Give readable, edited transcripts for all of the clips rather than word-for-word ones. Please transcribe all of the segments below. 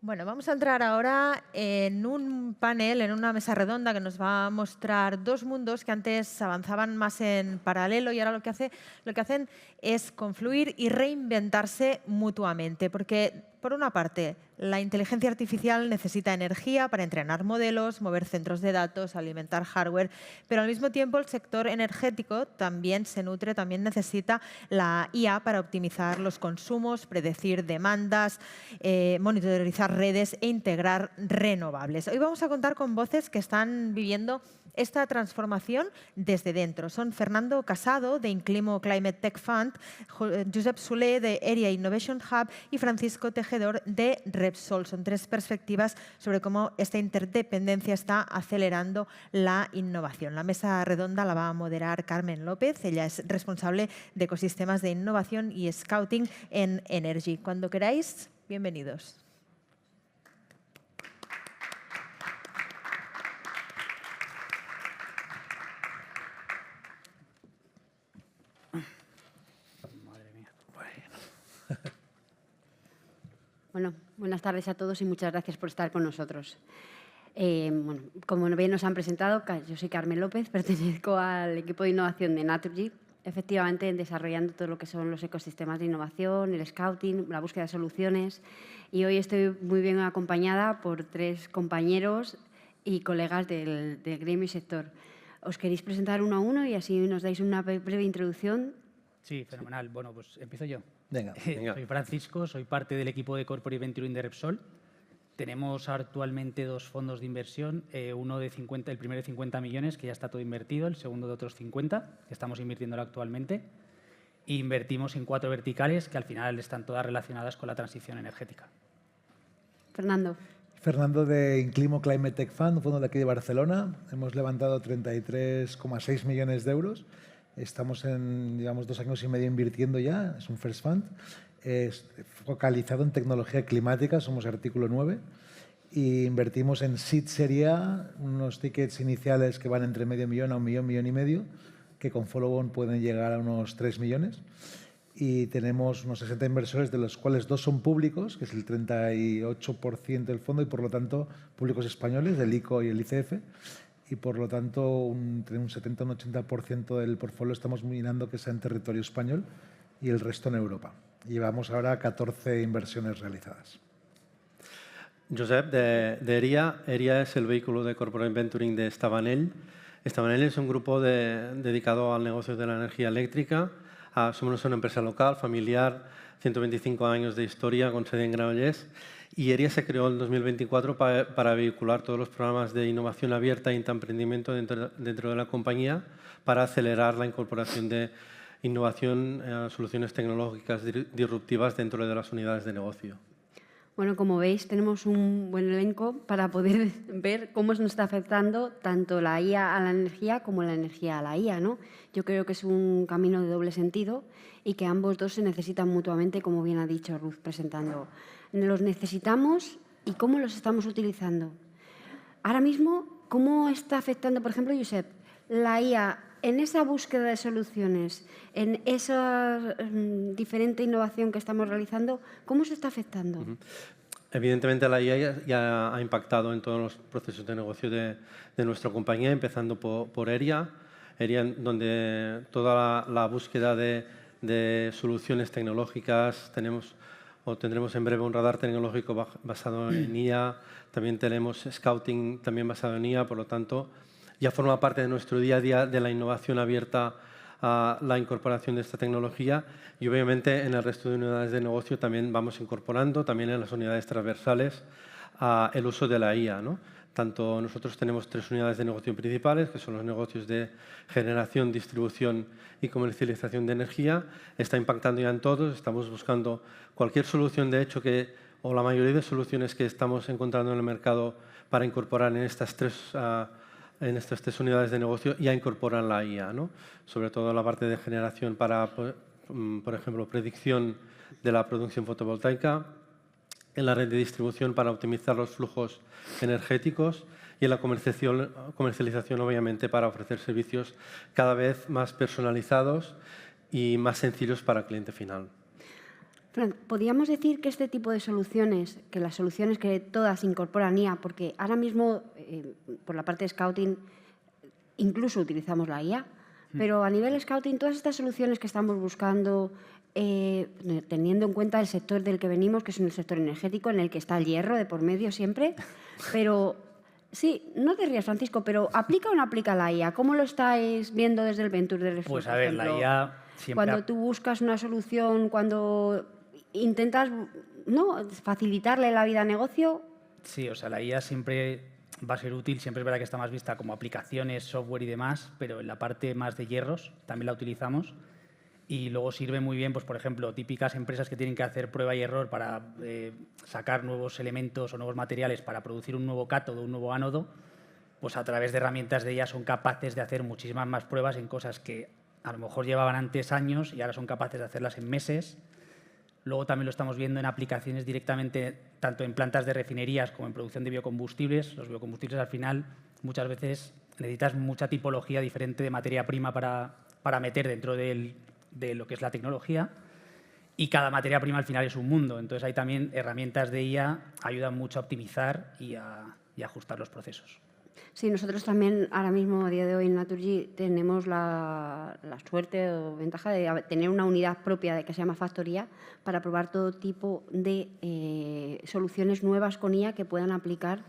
Bueno, vamos a entrar ahora en un panel, en una mesa redonda que nos va a mostrar dos mundos que antes avanzaban más en paralelo y ahora lo que hacen es confluir y reinventarse mutuamente. Porque, por una parte, la inteligencia artificial necesita energía para entrenar modelos, mover centros de datos, alimentar hardware, pero al mismo tiempo el sector energético también se nutre, también necesita la IA para optimizar los consumos, predecir demandas, monitorizar redes e integrar renovables. Hoy vamos a contar con voces que están viviendo esta transformación desde dentro. Son Fernando Casado, de Inclimo Climate Tech Fund, Josep Soler, de Area Innovation Hub, y Francisco Tejedor, de Repsol. Son tres perspectivas sobre cómo esta interdependencia está acelerando la innovación. La mesa redonda la va a moderar Carmen López. Ella es responsable de ecosistemas de innovación y scouting en Energy. Cuando queráis, bienvenidos. Bueno, buenas tardes a todos y muchas gracias por estar con nosotros. Bueno, como bien nos han presentado, yo soy Carmen López, pertenezco al equipo de innovación de Naturgy, efectivamente desarrollando todo lo que son los ecosistemas de innovación, el scouting, la búsqueda de soluciones. Y hoy estoy muy bien acompañada por tres compañeros y colegas del gremio y sector. ¿Os queréis presentar uno a uno y así nos dais una breve introducción? Sí, fenomenal. Bueno, pues empiezo yo. Venga. Soy Francisco, soy parte del equipo de Corporate Venturing de Repsol. Tenemos actualmente dos fondos de inversión, uno de 50, el primero de 50 millones, que ya está todo invertido, el segundo de otros 50, que estamos invirtiéndolo actualmente. E invertimos en 4 verticales que al final están todas relacionadas con la transición energética. Fernando. Fernando, de Inclimo Climate Tech Fund, un fondo de aquí de Barcelona. Hemos levantado 33,6 millones de euros. Estamos en, digamos, 2 años y medio invirtiendo ya. Es un first fund. Es focalizado en tecnología climática. Somos artículo 9. Y invertimos en seed serie A, unos tickets iniciales que van entre medio millón a 1 millón, millón y medio, que con follow-on pueden llegar a unos 3 millones. Y tenemos unos 60 inversores, de los cuales 2 son públicos, que es el 38% del fondo, y por lo tanto públicos españoles, el ICO y el ICF. Y por lo tanto, entre un 70 y un 80% del portfolio estamos mirando que sea en territorio español y el resto en Europa. Llevamos ahora 14 inversiones realizadas. Josep, de ERIA. ERIA es el vehículo de Corporate Venturing de Stabanell. Stabanell es un grupo dedicado al negocio de la energía eléctrica. Somos una empresa local, familiar, 125 años de historia, con sede en Granollers. Y ERIA se creó en 2024 para vehicular todos los programas de innovación abierta e intraemprendimiento dentro de la compañía, para acelerar la incorporación de innovación, soluciones tecnológicas disruptivas dentro de las unidades de negocio. Bueno, como veis, tenemos un buen elenco para poder ver cómo nos está afectando tanto la IA a la energía como la energía a la IA, ¿no? Yo creo que es un camino de doble sentido y que ambos dos se necesitan mutuamente, como bien ha dicho Ruth presentando. Los necesitamos y cómo los estamos utilizando. Ahora mismo, ¿cómo está afectando, por ejemplo, Josep, la IA en esa búsqueda de soluciones, en esa diferente innovación que estamos realizando? ¿Cómo se está afectando? Evidentemente, la IA ya ha impactado en todos los procesos de negocio de nuestra compañía, empezando por ERIA, donde toda la búsqueda de soluciones tecnológicas tendremos en breve un radar tecnológico basado en IA, también tenemos scouting también basado en IA, por lo tanto, ya forma parte de nuestro día a día de la innovación abierta a la incorporación de esta tecnología, y obviamente en el resto de unidades de negocio también vamos incorporando, también en las unidades transversales, el uso de la IA, ¿no? Tanto nosotros tenemos 3 unidades de negocio principales, que son los negocios de generación, distribución y comercialización de energía. Está impactando ya en todos, estamos buscando cualquier solución, de hecho, o la mayoría de soluciones que estamos encontrando en el mercado para incorporar en estas tres unidades de negocio, ya incorporan la IA, ¿no? Sobre todo la parte de generación para, por ejemplo, predicción de la producción fotovoltaica, en la red de distribución para optimizar los flujos energéticos, y en la comercialización, obviamente, para ofrecer servicios cada vez más personalizados y más sencillos para el cliente final. Fran, ¿podríamos decir que este tipo de soluciones, que las soluciones que todas incorporan IA, porque ahora mismo, por la parte de Scouting, incluso utilizamos la IA, pero a nivel Scouting, todas estas soluciones que estamos buscando, teniendo en cuenta el sector del que venimos, que es el sector energético, en el que está el hierro de por medio siempre, pero sí, no te rías, Francisco, pero ¿aplica o no aplica la IA? ¿Cómo lo estáis viendo desde el Venture de Repsol? Pues por a ver, la ejemplo? IA siempre... Cuando tú buscas una solución, cuando intentas, ¿no?, facilitarle la vida al negocio. Sí, o sea, la IA siempre va a ser útil, siempre es verdad que está más vista como aplicaciones, software y demás, pero en la parte más de hierros también la utilizamos y luego sirve muy bien, pues por ejemplo, típicas empresas que tienen que hacer prueba y error para sacar nuevos elementos o nuevos materiales para producir un nuevo cátodo, un nuevo ánodo, pues a través de herramientas de IA son capaces de hacer muchísimas más pruebas en cosas que a lo mejor llevaban antes años y ahora son capaces de hacerlas en meses. Luego también lo estamos viendo en aplicaciones directamente, tanto en plantas de refinerías como en producción de biocombustibles. Los biocombustibles al final muchas veces necesitas mucha tipología diferente de materia prima para meter dentro de lo que es la tecnología y cada materia prima al final es un mundo. Entonces hay también herramientas de IA que ayudan mucho a optimizar y a ajustar los procesos. Sí, nosotros también ahora mismo, a día de hoy en Naturgy, tenemos la suerte o ventaja de tener una unidad propia que se llama Factoría para probar todo tipo de soluciones nuevas con IA que puedan aplicar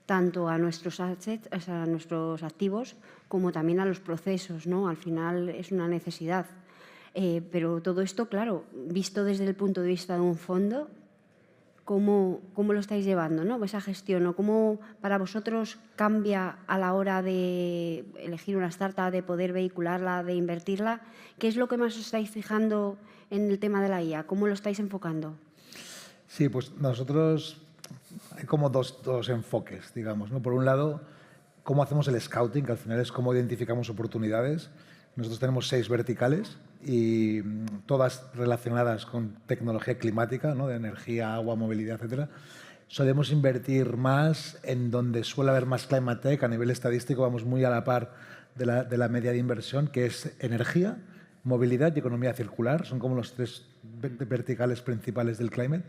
tanto a nuestros assets, o sea, a nuestros activos, como también a los procesos, ¿no? Al final es una necesidad. Pero todo esto, claro, visto desde el punto de vista de un fondo, ¿cómo lo estáis llevando, ¿no?, esa gestión? ¿O cómo para vosotros cambia a la hora de elegir una startup, de poder vehicularla, de invertirla? ¿Qué es lo que más os estáis fijando en el tema de la IA? ¿Cómo lo estáis enfocando? Sí, pues nosotros hay como dos enfoques, digamos, ¿no? Por un lado, cómo hacemos el scouting, que al final es cómo identificamos oportunidades. Nosotros tenemos 6 verticales y todas relacionadas con tecnología climática, ¿no?, de energía, agua, movilidad, etcétera. Solemos invertir más en donde suele haber más climate tech. A nivel estadístico vamos muy a la par de la media de inversión, que es energía, movilidad y economía circular. Son como los 3 verticales principales del climate.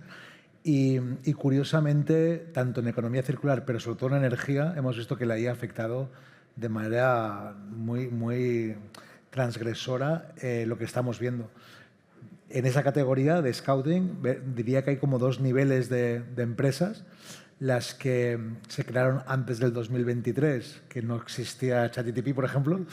Y curiosamente, tanto en economía circular, pero sobre todo en energía, hemos visto que la IA ha afectado de manera muy transgresora lo que estamos viendo. En esa categoría de scouting diría que hay como 2 niveles de empresas, las que se crearon antes del 2023, que no existía ChatGPT, por ejemplo,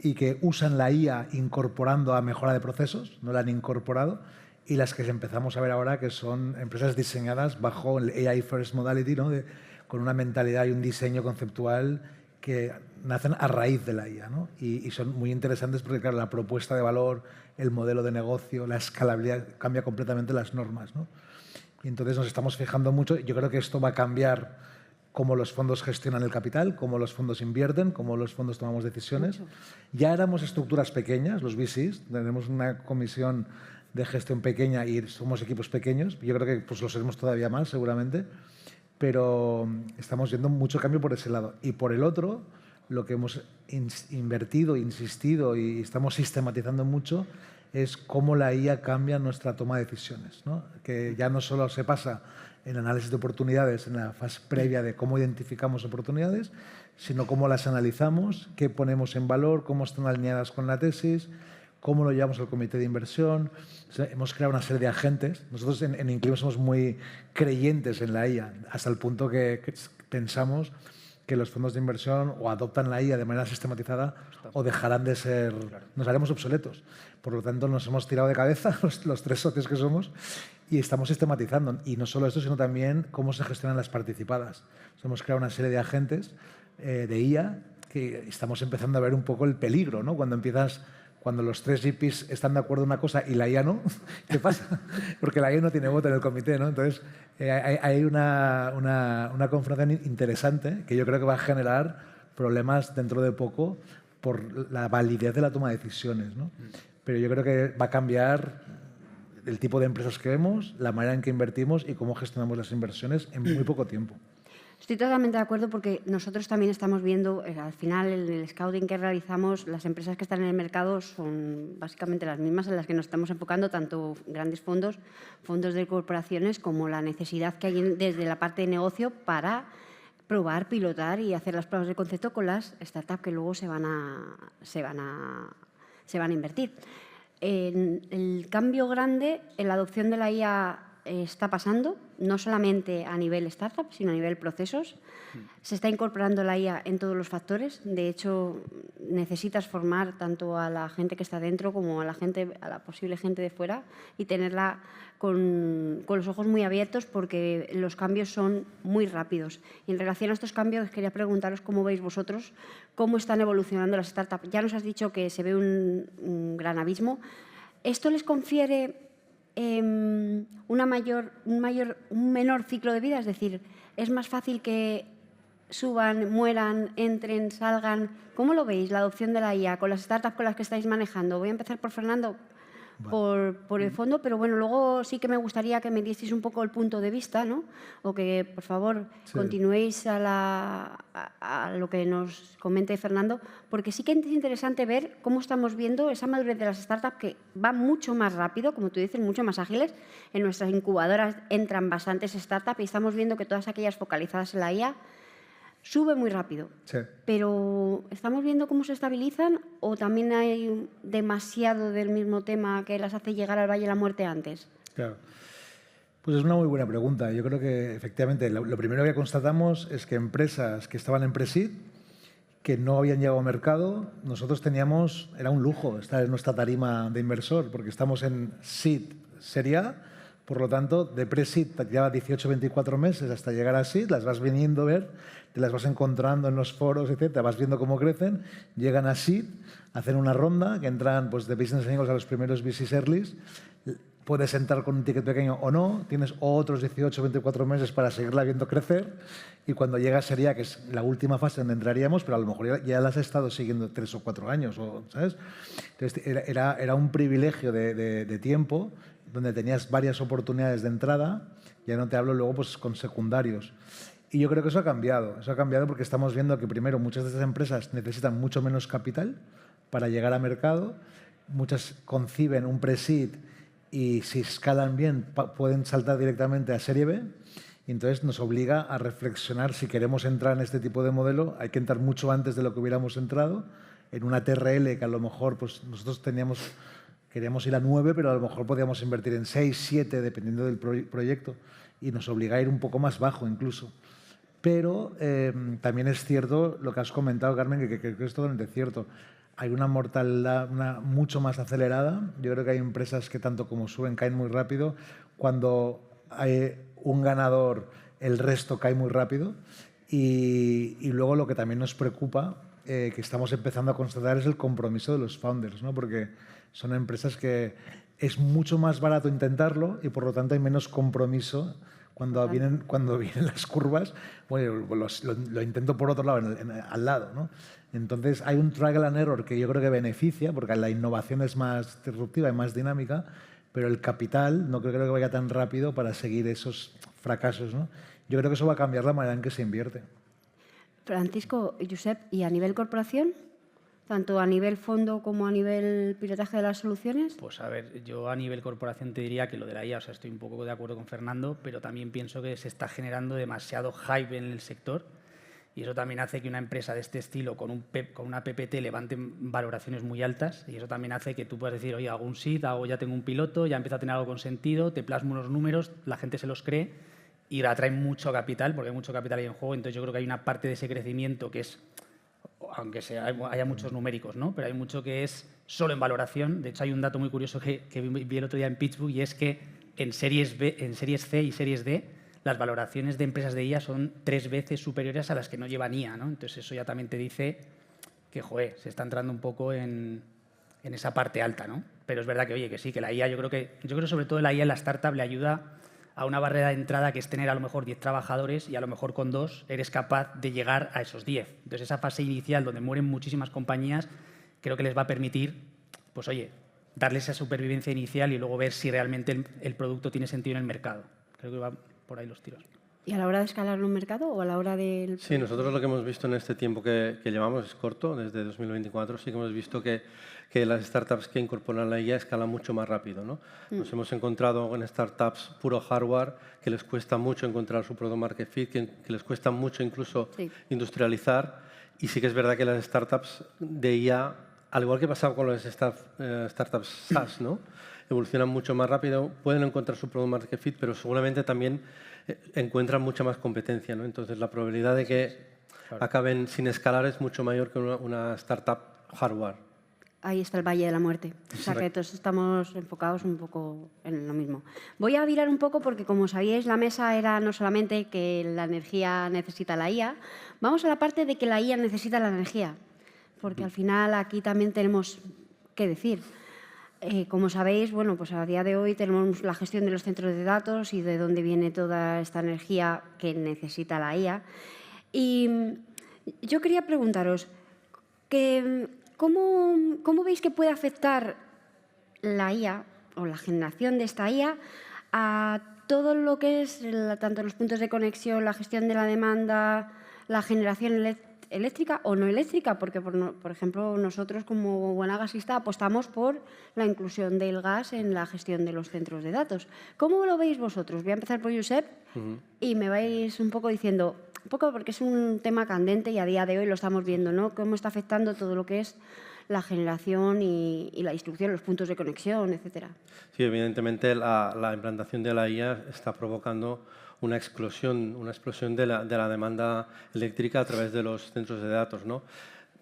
y que usan la IA incorporando a mejora de procesos, no la han incorporado, y las que empezamos a ver ahora, que son empresas diseñadas bajo el AI First Modality, ¿no?, con una mentalidad y un diseño conceptual que nacen a raíz de la IA, ¿no? Y son muy interesantes porque, claro, la propuesta de valor, el modelo de negocio, la escalabilidad, cambia completamente las normas, ¿no? Y entonces nos estamos fijando mucho. Yo creo que esto va a cambiar cómo los fondos gestionan el capital, cómo los fondos invierten, cómo los fondos tomamos decisiones. Ya éramos estructuras pequeñas, los VCs, tenemos una comisión de gestión pequeña y somos equipos pequeños. Yo creo que pues, lo seremos todavía más, seguramente. Pero estamos viendo mucho cambio por ese lado. Y por el otro, lo que hemos invertido, insistido y estamos sistematizando mucho es cómo la IA cambia nuestra toma de decisiones, ¿no? Que ya no solo se pasa en análisis de oportunidades, en la fase previa de cómo identificamos oportunidades, sino cómo las analizamos, qué ponemos en valor, cómo están alineadas con la tesis, cómo lo llevamos al comité de inversión. O sea, hemos creado una serie de agentes. Nosotros en Inclimo somos muy creyentes en la IA, hasta el punto que pensamos que los fondos de inversión o adoptan la IA de manera sistematizada o dejarán de ser, nos haremos obsoletos. Por lo tanto, nos hemos tirado de cabeza los 3 socios que somos y estamos sistematizando. Y no solo esto, sino también cómo se gestionan las participadas. Hemos creado una serie de agentes de IA que estamos empezando a ver un poco el peligro, ¿no? Cuando los 3 GPs están de acuerdo en una cosa y la IA no, ¿qué pasa? Porque la IA no tiene voto en el comité, ¿no? Entonces, hay una confrontación interesante que yo creo que va a generar problemas dentro de poco por la validez de la toma de decisiones, ¿no? Pero yo creo que va a cambiar el tipo de empresas que vemos, la manera en que invertimos y cómo gestionamos las inversiones en muy poco tiempo. Estoy totalmente de acuerdo porque nosotros también estamos viendo, al final, el scouting que realizamos, las empresas que están en el mercado son básicamente las mismas en las que nos estamos enfocando, tanto grandes fondos, fondos de corporaciones, como la necesidad que hay desde la parte de negocio para probar, pilotar y hacer las pruebas de concepto con las startups que luego se van a invertir. El cambio grande en la adopción de la IA está pasando, no solamente a nivel startup, sino a nivel procesos. Se está incorporando la IA en todos los factores. De hecho, necesitas formar tanto a la gente que está dentro como a la posible gente de fuera y tenerla con los ojos muy abiertos porque los cambios son muy rápidos. Y en relación a estos cambios, quería preguntaros cómo veis vosotros, cómo están evolucionando las startups. Ya nos has dicho que se ve un gran abismo. ¿Esto les confiere un menor ciclo de vida? Es decir, ¿es más fácil que suban, mueran, entren, salgan? ¿Cómo lo veis, la adopción de la IA con las startups con las que estáis manejando? Voy a empezar por Fernando, por el fondo, pero bueno, luego sí que me gustaría que me dieseis un poco el punto de vista, ¿no? O que, por favor, continuéis a lo que nos comente Fernando, porque sí que es interesante ver cómo estamos viendo esa madurez de las startups que va mucho más rápido, como tú dices, mucho más ágiles. En nuestras incubadoras entran bastantes startups y estamos viendo que todas aquellas focalizadas en la IA sube muy rápido, pero ¿estamos viendo cómo se estabilizan o también hay demasiado del mismo tema que las hace llegar al Valle de la Muerte antes? Claro. Pues es una muy buena pregunta. Yo creo que, efectivamente, lo primero que constatamos es que empresas que estaban en pre-seed, que no habían llegado al mercado, nosotros teníamos, era un lujo estar en nuestra tarima de inversor, porque estamos en seed, Serie A. Por lo tanto, de pre-seed lleva 18-24 meses hasta llegar a seed, las vas viniendo a ver, te las vas encontrando en los foros, etcétera, vas viendo cómo crecen, llegan a seed, hacen una ronda, que entran pues, de business angels a los primeros VCs earlys, puedes entrar con un ticket pequeño o no, tienes otros 18-24 meses para seguirla viendo crecer y cuando llega a Serie A, que es la última fase donde entraríamos, pero a lo mejor ya las has estado siguiendo 3 o 4 años, ¿sabes? Entonces, era un privilegio de tiempo donde tenías varias oportunidades de entrada, ya no te hablo luego pues, con secundarios. Y yo creo que eso ha cambiado porque estamos viendo que primero muchas de estas empresas necesitan mucho menos capital para llegar a mercado, muchas conciben un pre-seed y si escalan bien pueden saltar directamente a Serie B y entonces nos obliga a reflexionar si queremos entrar en este tipo de modelo, hay que entrar mucho antes de lo que hubiéramos entrado, en una TRL que a lo mejor pues, nosotros queríamos ir a 9, pero a lo mejor podíamos invertir en 6, 7, dependiendo del proyecto, y nos obliga a ir un poco más bajo incluso. Pero también es cierto lo que has comentado, Carmen, que creo que es totalmente cierto. Hay una mortalidad mucho más acelerada. Yo creo que hay empresas que tanto como suben caen muy rápido. Cuando hay un ganador, el resto cae muy rápido. Y luego lo que también nos preocupa, que estamos empezando a constatar, es el compromiso de los founders, ¿no? Porque son empresas que es mucho más barato intentarlo y por lo tanto hay menos compromiso. Cuando vienen las curvas, bueno, lo intento por otro lado, al lado, ¿no? Entonces hay un trial and error que yo creo que beneficia, porque la innovación es más disruptiva y más dinámica, pero el capital no creo que vaya tan rápido para seguir esos fracasos, ¿no? Yo creo que eso va a cambiar la manera en que se invierte. Francisco, Josep, ¿y a nivel corporación? ¿Tanto a nivel fondo como a nivel pilotaje de las soluciones? Pues a ver, yo a nivel corporación te diría que lo de la IA, o sea, estoy un poco de acuerdo con Fernando, pero también pienso que se está generando demasiado hype en el sector y eso también hace que una empresa de este estilo con una PPT levante valoraciones muy altas y eso también hace que tú puedas decir, oye, hago un seed, ya tengo un piloto, ya empiezo a tener algo con sentido, te plasmo unos números, la gente se los cree y atrae mucho capital, porque hay mucho capital ahí en juego, entonces yo creo que hay una parte de ese crecimiento que es, aunque haya muchos numéricos, ¿no? Pero hay mucho que es solo en valoración. De hecho, hay un dato muy curioso que vi el otro día en Pittsburgh y es que en series C y series D las valoraciones de empresas de IA son 3 veces superiores a las que no llevan IA, ¿no? Entonces, eso ya también te dice que, joder, se está entrando un poco en esa parte alta, ¿no? Pero es verdad que, oye, que sí, que la IA, yo creo sobre todo la IA en la startup le ayuda a una barrera de entrada que es tener a lo mejor 10 trabajadores y a lo mejor con 2 eres capaz de llegar a esos 10. Entonces, esa fase inicial donde mueren muchísimas compañías creo que les va a permitir, pues oye, darles esa supervivencia inicial y luego ver si realmente el producto tiene sentido en el mercado. Creo que va por ahí los tiros. ¿Y a la hora de escalar un mercado o a la hora del...? Sí, nosotros lo que hemos visto en este tiempo que llevamos es corto, desde 2024, sí que hemos visto que las startups que incorporan la IA escalan mucho más rápido, ¿no? Nos hemos encontrado con startups puro hardware que les cuesta mucho encontrar su product market fit, que les cuesta mucho incluso industrializar, y sí que es verdad que las startups de IA, al igual que pasaba con las startups SaaS, ¿no? Evolucionan mucho más rápido, pueden encontrar su product market fit, pero seguramente también encuentran mucha más competencia, ¿no? Entonces la probabilidad de que acaben sin escalar es mucho mayor que una startup hardware. Ahí está el valle de la muerte. O sea que todos estamos enfocados un poco en lo mismo. Voy a virar un poco porque, como sabíais, la mesa era no solamente que la energía necesita la IA, vamos a la parte de que la IA necesita la energía, porque al final aquí también tenemos que decir. Como sabéis, bueno, pues a día de hoy tenemos la gestión de los centros de datos y de dónde viene toda esta energía que necesita la IA. Y yo quería preguntaros, ¿cómo veis que puede afectar la IA o la generación de esta IA a todo lo que es tanto los puntos de conexión, la gestión de la demanda, la generación eléctrica o no eléctrica? Porque, por ejemplo, nosotros como Buena Gasista apostamos por la inclusión del gas en la gestión de los centros de datos. ¿Cómo lo veis vosotros? Voy a empezar por Josep y me vais un poco diciendo, un poco porque es un tema candente y a día de hoy lo estamos viendo, ¿no? Cómo está afectando todo lo que es la generación y la distribución, los puntos de conexión, etcétera. Sí, evidentemente la implantación de la IA está provocando una explosión de la demanda eléctrica a través de los centros de datos, ¿no?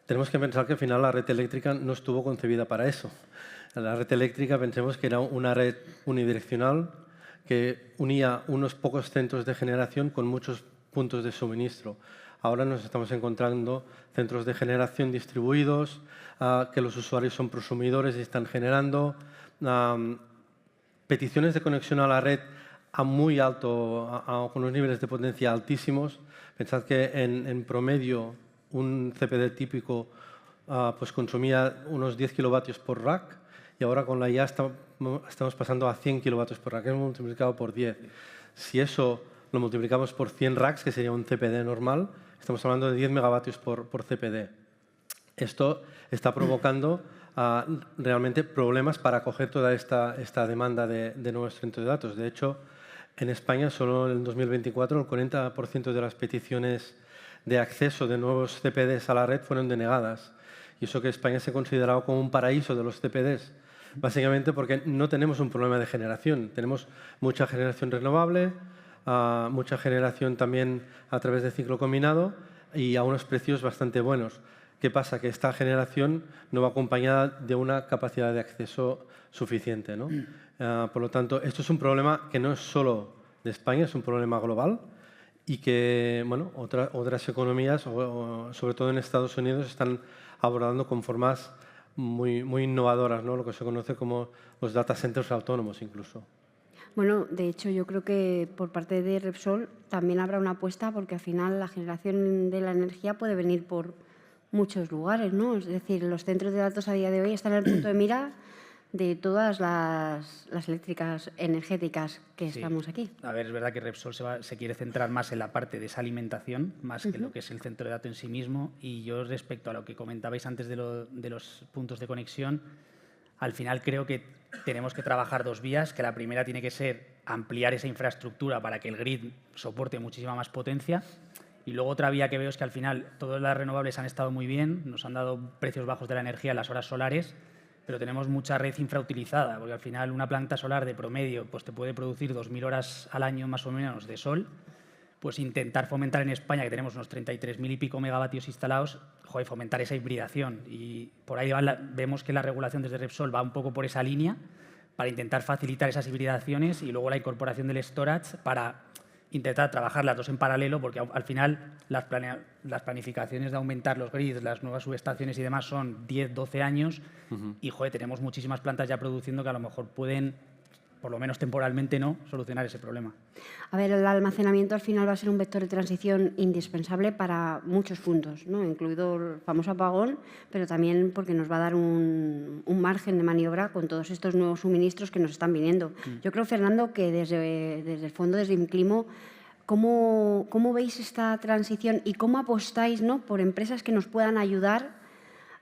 Tenemos que pensar que al final la red eléctrica no estuvo concebida para eso. La red eléctrica pensemos que era una red unidireccional que unía unos pocos centros de generación con muchos puntos de suministro. Ahora nos estamos encontrando centros de generación distribuidos, que los usuarios son prosumidores y están generando peticiones de conexión a la red a muy alto, con unos niveles de potencia altísimos. Pensad que en promedio un CPD típico pues consumía unos 10 kilovatios por rack y ahora con la IA estamos pasando a 100 kilovatios por rack, hemos multiplicado por 10. Si eso lo multiplicamos por 100 racks, que sería un CPD normal, estamos hablando de 10 megavatios por CPD. Esto está provocando realmente problemas para acoger toda esta demanda de nuevos centros de datos. De hecho, en España, solo en 2024, el 40% de las peticiones de acceso de nuevos CPDs a la red fueron denegadas. Y eso que España se ha considerado como un paraíso de los CPDs, básicamente porque no tenemos un problema de generación. Tenemos mucha generación renovable, mucha generación también a través de ciclo combinado y a unos precios bastante buenos. ¿Qué pasa? Que esta generación no va acompañada de una capacidad de acceso suficiente, ¿no? Por lo tanto, esto es un problema que no es solo de España, es un problema global y que bueno, otras economías, sobre todo en Estados Unidos, están abordando con formas muy innovadoras, ¿no? Lo que se conoce como los data centers autónomos incluso. Bueno, de hecho, yo creo que por parte de Repsol también habrá una apuesta porque al final la generación de la energía puede venir por muchos lugares, ¿no? Es decir, los centros de datos a día de hoy están en el punto de mira de todas las eléctricas energéticas que estamos aquí. A ver, es verdad que Repsol se quiere centrar más en la parte de esa alimentación, más que lo que es el centro de datos en sí mismo. Y yo, respecto a lo que comentabais antes de los puntos de conexión, al final creo que tenemos que trabajar dos vías, que la primera tiene que ser ampliar esa infraestructura para que el grid soporte muchísima más potencia. Y luego otra vía que veo es que al final todas las renovables han estado muy bien, nos han dado precios bajos de la energía en las horas solares, pero tenemos mucha red infrautilizada, porque al final una planta solar de promedio pues te puede producir 2.000 horas al año más o menos de sol. Pues intentar fomentar en España, que tenemos unos 33.000 y pico megavatios instalados, fomentar esa hibridación. Y por ahí vemos que la regulación desde Repsol va un poco por esa línea, para intentar facilitar esas hibridaciones y luego la incorporación del storage para intentar trabajar las dos en paralelo, porque al final las planificaciones de aumentar los grids, las nuevas subestaciones y demás son 10, 12 años y tenemos muchísimas plantas ya produciendo que a lo mejor pueden, por lo menos temporalmente, no solucionar ese problema. A ver, el almacenamiento al final va a ser un vector de transición indispensable para muchos puntos, ¿no? Incluido el famoso apagón, pero también porque nos va a dar un margen de maniobra con todos estos nuevos suministros que nos están viniendo. Yo creo, Fernando, que desde el fondo, desde Inclimo, ¿cómo veis esta transición y cómo apostáis, ¿no?, por empresas que nos puedan ayudar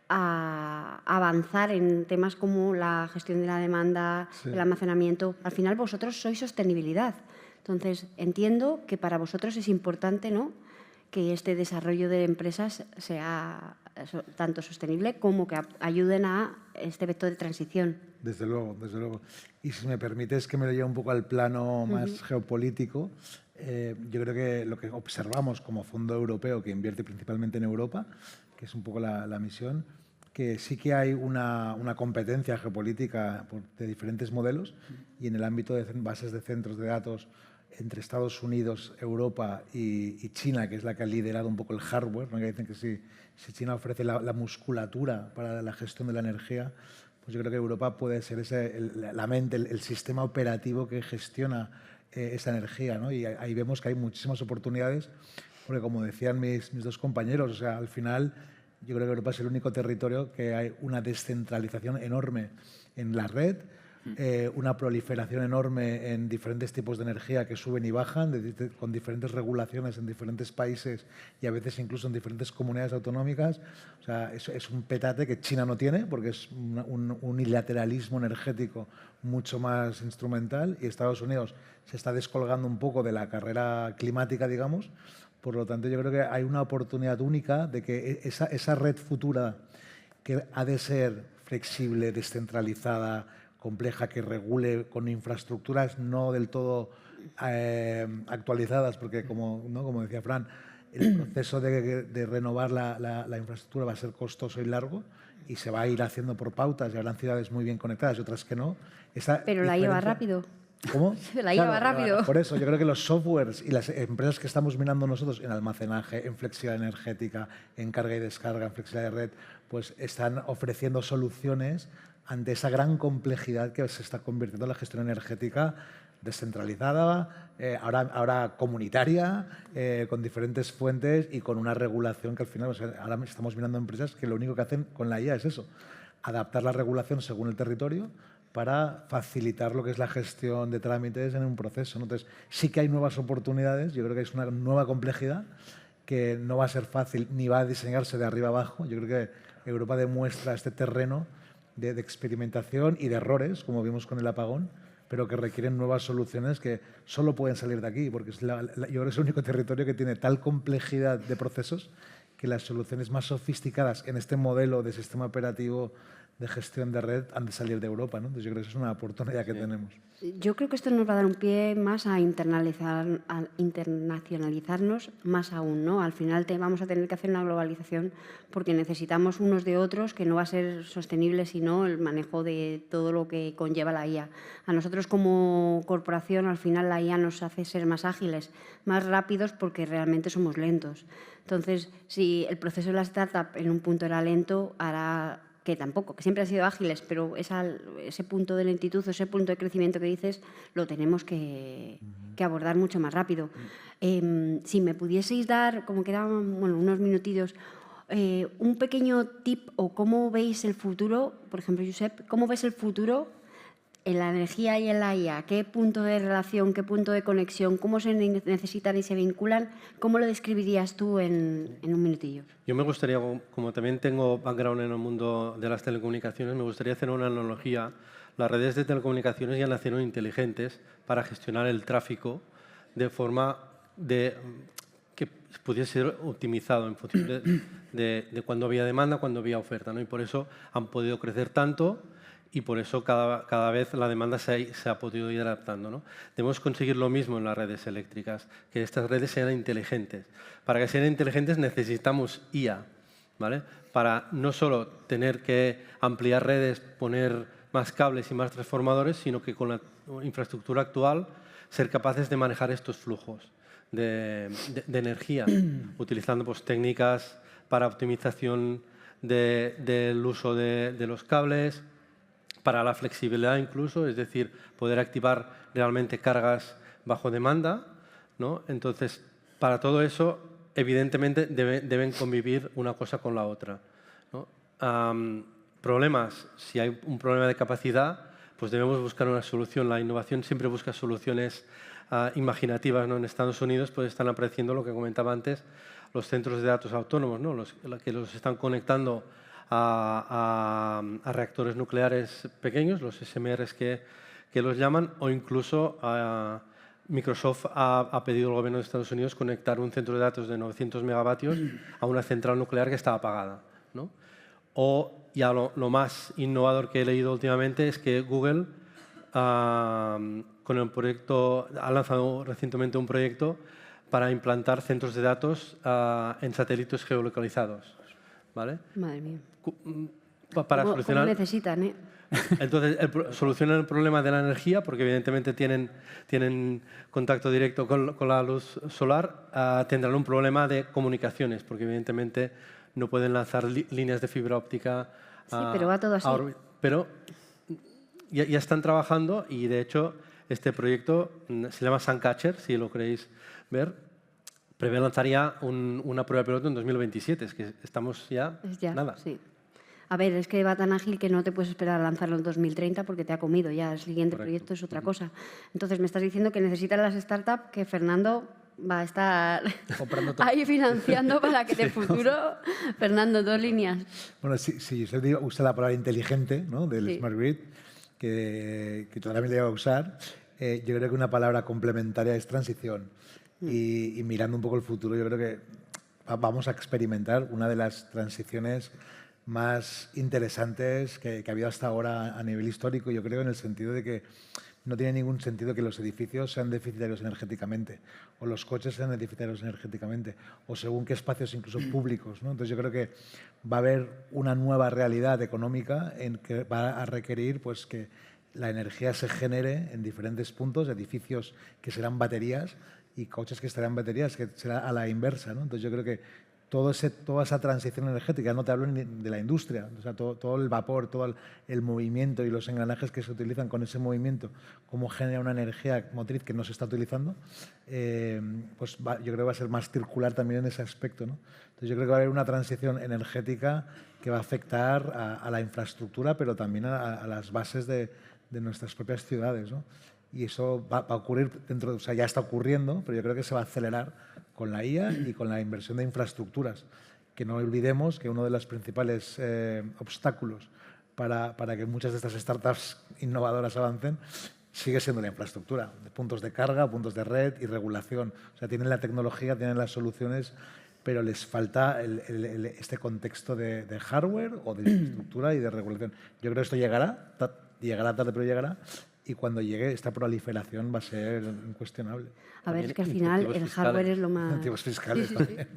a avanzar en temas como la gestión de la demanda, el almacenamiento? Al final vosotros sois sostenibilidad. Entonces, entiendo que para vosotros es importante, ¿no?, que este desarrollo de empresas sea tanto sostenible como que ayuden a este vector de transición. Desde luego, desde luego. Y si me permites que me lo lleve un poco al plano más geopolítico, yo creo que lo que observamos como fondo europeo que invierte principalmente en Europa, que es un poco la misión, que sí que hay una competencia geopolítica de diferentes modelos y en el ámbito de bases de centros de datos entre Estados Unidos, Europa y China, que es la que ha liderado un poco el hardware, ¿no? Que dicen que si China ofrece la musculatura para la gestión de la energía, pues yo creo que Europa puede ser la mente, el sistema operativo que gestiona esa energía, ¿no? Y ahí vemos que hay muchísimas oportunidades, porque como decían mis dos compañeros, o sea, al final yo creo que Europa es el único territorio que hay una descentralización enorme en la red, una proliferación enorme en diferentes tipos de energía que suben y bajan, con diferentes regulaciones en diferentes países y a veces incluso en diferentes comunidades autonómicas. O sea, es un petate que China no tiene porque es un unilateralismo energético mucho más instrumental y Estados Unidos se está descolgando un poco de la carrera climática, digamos. Por lo tanto, yo creo que hay una oportunidad única de que esa red futura que ha de ser flexible, descentralizada, compleja, que regule con infraestructuras no del todo actualizadas, porque como decía Fran, el proceso de renovar la infraestructura va a ser costoso y largo y se va a ir haciendo por pautas y habrán ciudades muy bien conectadas y otras que no. Pero la lleva rápido. ¿Cómo? La lleva rápido. Por eso, yo creo que los softwares y las empresas que estamos mirando nosotros en almacenaje, en flexibilidad energética, en carga y descarga, en flexibilidad de red, pues están ofreciendo soluciones ante esa gran complejidad que se está convirtiendo en la gestión energética descentralizada, ahora comunitaria, con diferentes fuentes y con una regulación que al final, o sea, ahora estamos mirando empresas que lo único que hacen con la IA es eso, adaptar la regulación según el territorio para facilitar lo que es la gestión de trámites en un proceso, ¿no? Entonces, sí que hay nuevas oportunidades, yo creo que es una nueva complejidad que no va a ser fácil ni va a diseñarse de arriba abajo. Yo creo que Europa demuestra este terreno de experimentación y de errores, como vimos con el apagón, pero que requieren nuevas soluciones que solo pueden salir de aquí, porque yo creo que es el único territorio que tiene tal complejidad de procesos que las soluciones más sofisticadas en este modelo de sistema operativo de gestión de red han de salir de Europa, ¿no? Entonces yo creo que eso es una oportunidad que tenemos. Yo creo que esto nos va a dar un pie más a internacionalizarnos más aún, ¿no? Al final vamos a tener que hacer una globalización porque necesitamos unos de otros, que no va a ser sostenible sino el manejo de todo lo que conlleva la IA. A nosotros como corporación al final la IA nos hace ser más ágiles, más rápidos porque realmente somos lentos. Entonces, si el proceso de la startup en un punto era lento, hará que tampoco, que siempre han sido ágiles, pero ese punto de lentitud o ese punto de crecimiento que dices lo tenemos que abordar mucho más rápido. Si me pudieseis dar, como quedaban unos minutillos, un pequeño tip o cómo veis el futuro, por ejemplo, Josep, ¿cómo ves el futuro en la energía y en la IA? ¿Qué punto de relación, qué punto de conexión, cómo se necesitan y se vinculan? ¿Cómo lo describirías tú en un minutillo? Yo me gustaría, como también tengo background en el mundo de las telecomunicaciones, me gustaría hacer una analogía. Las redes de telecomunicaciones ya nacieron inteligentes para gestionar el tráfico de forma que pudiese ser optimizado en función de cuando había demanda, cuando había oferta, ¿no? Y por eso han podido crecer tanto y por eso cada vez la demanda se ha podido ir adaptando, ¿no? Debemos conseguir lo mismo en las redes eléctricas, que estas redes sean inteligentes. Para que sean inteligentes necesitamos IA, ¿vale? Para no solo tener que ampliar redes, poner más cables y más transformadores, sino que con la infraestructura actual ser capaces de manejar estos flujos de energía, utilizando pues, técnicas para optimización del uso de los cables, para la flexibilidad incluso, es decir, poder activar realmente cargas bajo demanda, ¿no? Entonces, para todo eso, evidentemente, deben convivir una cosa con la otra, ¿no? Problemas, si hay un problema de capacidad, pues debemos buscar una solución. La innovación siempre busca soluciones imaginativas, ¿no? En Estados Unidos pues están apareciendo lo que comentaba antes, los centros de datos autónomos, ¿no? Que los están conectando a reactores nucleares pequeños, los SMRs que los llaman, o incluso Microsoft ha pedido al gobierno de Estados Unidos conectar un centro de datos de 900 megavatios a una central nuclear que está apagada, ¿no? O ya lo más innovador que he leído últimamente es que Google con el proyecto, ha lanzado recientemente un proyecto para implantar centros de datos en satélites geolocalizados, ¿vale? Madre mía. Para ¿Cómo solucionar... necesitan, eh? Entonces, solucionan el problema de la energía porque evidentemente tienen contacto directo con la luz solar. Tendrán un problema de comunicaciones porque evidentemente no pueden lanzar líneas de fibra óptica. Sí, pero va todo así. Pero ya están trabajando y de hecho este proyecto se llama Suncatcher, si lo queréis ver. Prevé lanzar ya una prueba piloto en 2027, es que estamos ya, nada. Sí. A ver, es que va tan ágil que no te puedes esperar a lanzarlo en 2030 porque te ha comido ya. El siguiente proyecto es otra cosa. Entonces, me estás diciendo que necesitan las startups que Fernando va a estar ahí financiando para que de futuro... Fernando, 2 líneas. Bueno, si usted usa la palabra inteligente, ¿no? Del Smart Grid, que también le va a usar, yo creo que una palabra complementaria es transición. Y mirando un poco el futuro, yo creo que vamos a experimentar una de las transiciones más interesantes que ha habido hasta ahora a nivel histórico, yo creo, en el sentido de que no tiene ningún sentido que los edificios sean deficitarios energéticamente o los coches sean deficitarios energéticamente o según qué espacios incluso públicos, ¿no? Entonces yo creo que va a haber una nueva realidad económica en que va a requerir pues, que la energía se genere en diferentes puntos, edificios que serán baterías y coches que serán baterías, que será a la inversa, ¿no? Entonces yo creo que toda esa transición energética, no te hablo ni de la industria, o sea, todo el vapor, todo el movimiento y los engranajes que se utilizan con ese movimiento, cómo genera una energía motriz que no se está utilizando, pues yo creo que va a ser más circular también en ese aspecto, ¿no? Entonces yo creo que va a haber una transición energética que va a afectar a la infraestructura, pero también a las bases de nuestras propias ciudades, ¿no? Y eso va a ocurrir o sea, ya está ocurriendo, pero yo creo que se va a acelerar con la IA y con la inversión de infraestructuras. Que no olvidemos que uno de los principales obstáculos para que muchas de estas startups innovadoras avancen sigue siendo la infraestructura, de puntos de carga, puntos de red y regulación. O sea, tienen la tecnología, tienen las soluciones, pero les falta este contexto de hardware o de infraestructura y de regulación. Yo creo que esto llegará tarde, pero llegará. Y cuando llegue, esta proliferación va a ser incuestionable. A ver, es que al final el hardware es lo más... Incentivos fiscales también.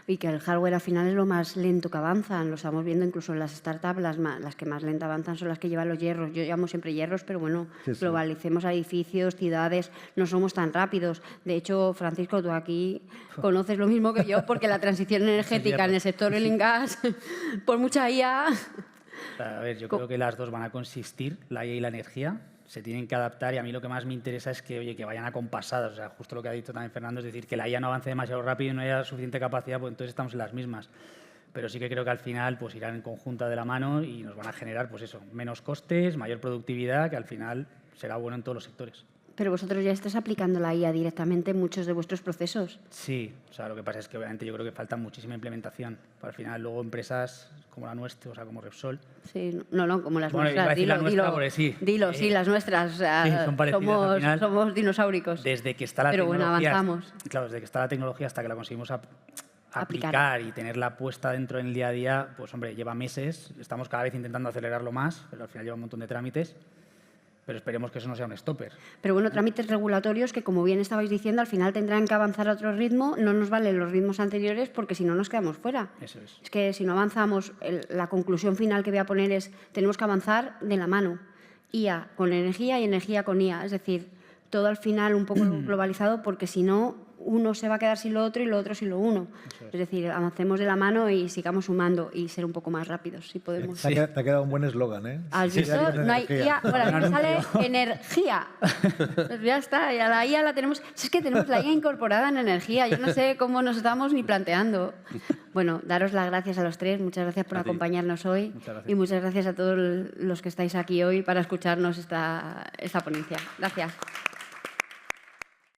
Y que el hardware al final es lo más lento que avanzan. Lo estamos viendo incluso en las startups, las que más lento avanzan son las que llevan los hierros. Yo llamo siempre hierros, pero bueno, globalicemos a edificios, ciudades, no somos tan rápidos. De hecho, Francisco, tú aquí conoces lo mismo que yo, porque la transición energética en el sector oil and gas, por mucha IA... A ver, yo creo que las dos van a consistir, la IA y la energía. Se tienen que adaptar y a mí lo que más me interesa es que, oye, que vayan acompasadas. O sea, justo lo que ha dicho también Fernando, es decir, que la IA no avance demasiado rápido y no haya suficiente capacidad, pues entonces estamos en las mismas. Pero sí que creo que al final pues irán en conjunta de la mano y nos van a generar pues eso, menos costes, mayor productividad, que al final será bueno en todos los sectores. Pero vosotros ya estáis aplicando la IA directamente en muchos de vuestros procesos. Sí, o sea, lo que pasa es que obviamente yo creo que falta muchísima implementación. Al final luego empresas como la nuestra, o sea, como Repsol. Sí, no, como las bueno, nuestras. Dilo, sí, las nuestras. O sea, sí, son parecidas, al final, somos dinosauricos. Desde que está la Pero tecnología, bueno, avanzamos. Claro, desde que está la tecnología hasta que la conseguimos aplicar y tenerla puesta dentro en el día a día, pues hombre, lleva meses. Estamos cada vez intentando acelerarlo más, pero al final lleva un montón de trámites. Pero esperemos que eso no sea un stopper. Pero bueno, trámites regulatorios que, como bien estabais diciendo, al final tendrán que avanzar a otro ritmo. No nos valen los ritmos anteriores porque si no nos quedamos fuera. Eso es. Es que si no avanzamos, la conclusión final que voy a poner es tenemos que avanzar de la mano. IA con energía y energía con IA. Es decir, todo al final un poco globalizado porque si no, uno se va a quedar sin lo otro y lo otro sin lo uno. Es decir, avancemos de la mano y sigamos sumando y ser un poco más rápidos, si podemos. Sí. Te ha quedado un buen eslogan, ¿eh? ¿Has visto? No hay IA. Bueno, a mí me sale energía. Pues ya está, ya la IA la tenemos. Si es que tenemos la IA incorporada en energía. Yo no sé cómo nos estamos ni planteando. Bueno, daros las gracias a los tres. Muchas gracias por acompañarnos hoy. Y muchas gracias a todos los que estáis aquí hoy para escucharnos esta ponencia. Gracias.